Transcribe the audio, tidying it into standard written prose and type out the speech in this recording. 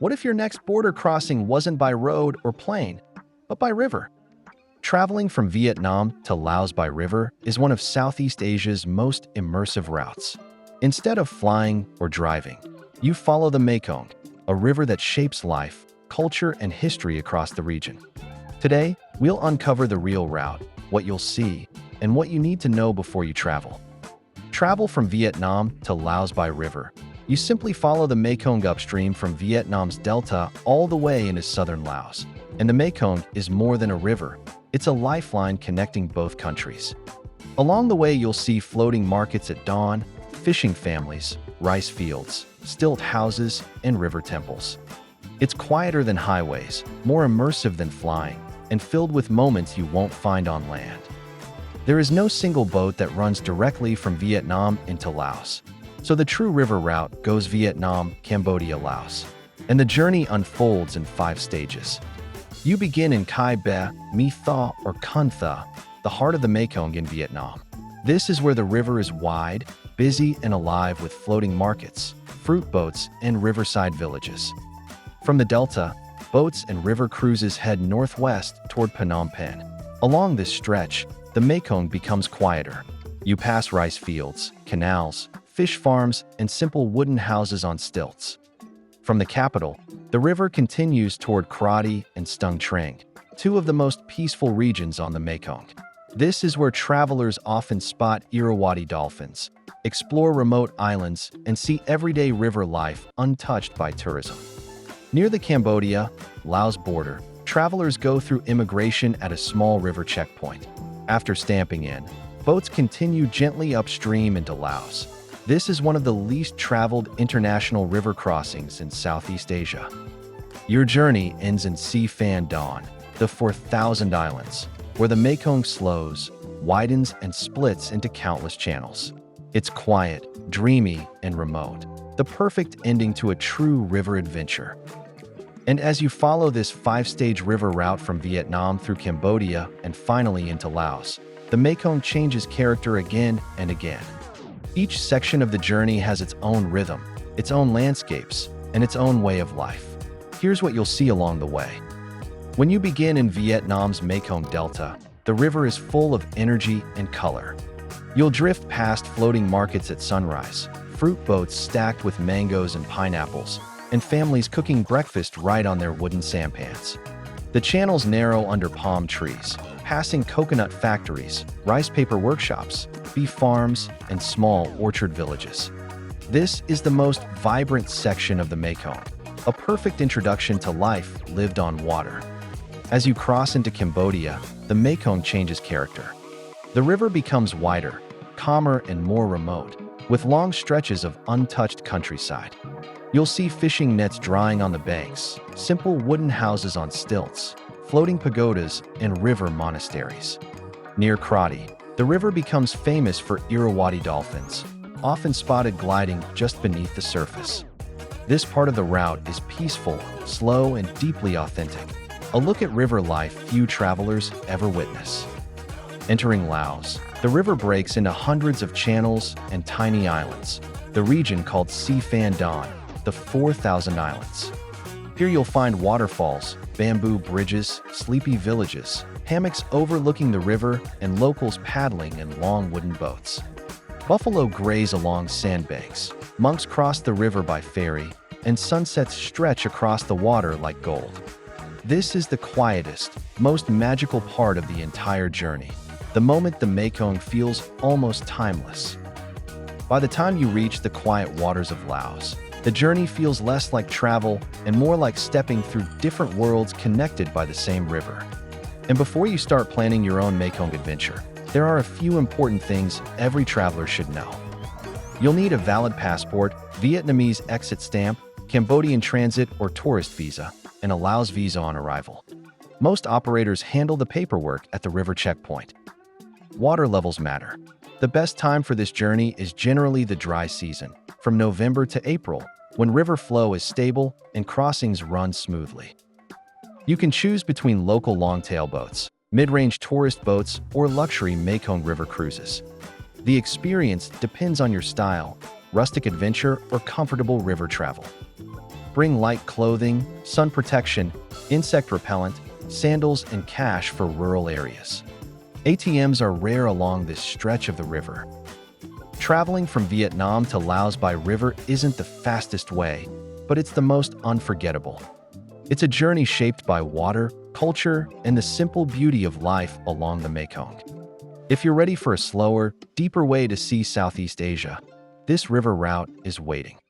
What if your next border crossing wasn't by road or plane, but by river? Traveling from Vietnam to Laos by river is one of Southeast Asia's most immersive routes. Instead of flying or driving, you follow the Mekong, a river that shapes life, culture, and history across the region. Today, we'll uncover the real route, what you'll see, and what you need to know before you travel. Travel from Vietnam to Laos by river. You simply follow the Mekong upstream from Vietnam's delta all the way into southern Laos. And the Mekong is more than a river. It's a lifeline connecting both countries. Along the way, you'll see floating markets at dawn, fishing families, rice fields, stilt houses, and river temples. It's quieter than highways, more immersive than flying, and filled with moments you won't find on land. There is no single boat that runs directly from Vietnam into Laos. So the true river route goes Vietnam, Cambodia, Laos. And the journey unfolds in 5 stages. You begin in Kai Be, My Tho, or Con Tha, the heart of the Mekong in Vietnam. This is where the river is wide, busy, and alive with floating markets, fruit boats, and riverside villages. From the delta, boats and river cruises head northwest toward Phnom Penh. Along this stretch, the Mekong becomes quieter. You pass rice fields, canals, fish farms, and simple wooden houses on stilts. From the capital, the river continues toward Krabi and Stung Treng, 2 of the most peaceful regions on the Mekong. This is where travelers often spot Irrawaddy dolphins, explore remote islands, and see everyday river life untouched by tourism. Near the Cambodia-Laos border, travelers go through immigration at a small river checkpoint. After stamping in, boats continue gently upstream into Laos. This is one of the least traveled international river crossings in Southeast Asia. Your journey ends in Si Phan Don, the 4,000 islands, where the Mekong slows, widens, and splits into countless channels. It's quiet, dreamy, and remote, the perfect ending to a true river adventure. And as you follow this 5-stage river route from Vietnam through Cambodia and finally into Laos, the Mekong changes character again and again. Each section of the journey has its own rhythm, its own landscapes, and its own way of life. Here's what you'll see along the way. When you begin in Vietnam's Mekong Delta, the river is full of energy and color. You'll drift past floating markets at sunrise, fruit boats stacked with mangoes and pineapples, and families cooking breakfast right on their wooden sampans. The channels narrow under palm trees, passing coconut factories, rice paper workshops, beef farms, and small orchard villages. This is the most vibrant section of the Mekong, a perfect introduction to life lived on water. As you cross into Cambodia, the Mekong changes character. The river becomes wider, calmer, and more remote, with long stretches of untouched countryside. You'll see fishing nets drying on the banks, simple wooden houses on stilts, floating pagodas, and river monasteries. Near Krabi, the river becomes famous for Irrawaddy dolphins, often spotted gliding just beneath the surface. This part of the route is peaceful, slow, and deeply authentic, a look at river life few travelers ever witness. Entering Laos, the river breaks into hundreds of channels and tiny islands, the region called Si Phan Don, the 4,000 islands. Here you'll find waterfalls, bamboo bridges, sleepy villages, hammocks overlooking the river, and locals paddling in long wooden boats. Buffalo graze along sandbanks, monks cross the river by ferry, and sunsets stretch across the water like gold. This is the quietest, most magical part of the entire journey, the moment the Mekong feels almost timeless. By the time you reach the quiet waters of Laos, the journey feels less like travel and more like stepping through different worlds connected by the same river. And before you start planning your own Mekong adventure, there are a few important things every traveler should know. You'll need a valid passport, Vietnamese exit stamp, Cambodian transit or tourist visa, and a Laos visa on arrival. Most operators handle the paperwork at the river checkpoint. Water levels matter. The best time for this journey is generally the dry season, from November to April, when river flow is stable and crossings run smoothly. You can choose between local longtail boats, mid-range tourist boats, or luxury Mekong River cruises. The experience depends on your style, rustic adventure, or comfortable river travel. Bring light clothing, sun protection, insect repellent, sandals, and cash for rural areas. ATMs are rare along this stretch of the river. Traveling from Vietnam to Laos by river isn't the fastest way, but it's the most unforgettable. It's a journey shaped by water, culture, and the simple beauty of life along the Mekong. If you're ready for a slower, deeper way to see Southeast Asia, this river route is waiting.